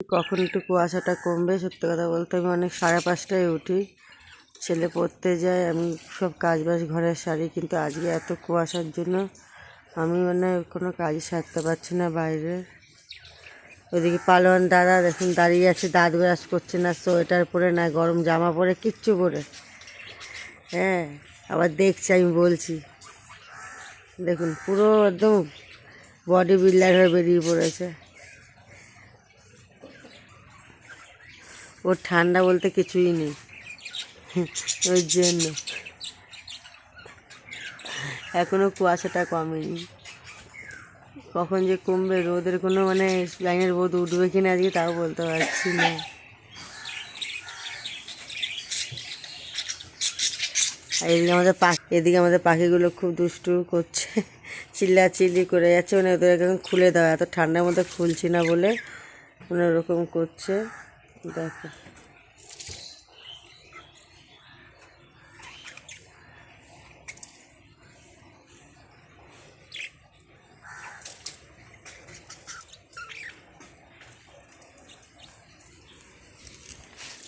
কখন একটু কুয়াশাটা কমবে। সত্যি কথা বলতে আমি অনেক 5:30টায় উঠি, ছেলে পড়তে যায়, আমি সব কাজ বাজ ঘরের সারি, কিন্তু আজকে এত কুয়াশার জন্য আমি কোনো কাজই সারতে পারছি না বাইরে। ওইদিকে পালোয়ান দাদা দেখুন দাঁড়িয়ে আছে, দাঁত ব্রাশ করছে না, সোয়েটার পরে না গরম জামা পরে, কিচ্ছু পরে। হ্যাঁ, আবার দেখছি, আমি বলছি দেখুন পুরো একদম বডি বিল্ডার হয়ে বেরিয়ে পড়েছে। ওর ঠান্ডা বলতে কিছুই নেই, ওই জন্য এখনো কুয়াশাটা কমেনি। কখন যে কমবে, রোদের কোনো লাইনের রোদ উঠবে কিনা আজকে তাও বলতে পারছি না। আর এদিকে আমাদের পাখিগুলো খুব দুষ্টু করছে, চিল্লাচিল্লি করে যাচ্ছে, ওদের এখন খুলে দেওয়া, এত ঠান্ডার মধ্যে খুলছি না বলে ওরকম করছে। দেখো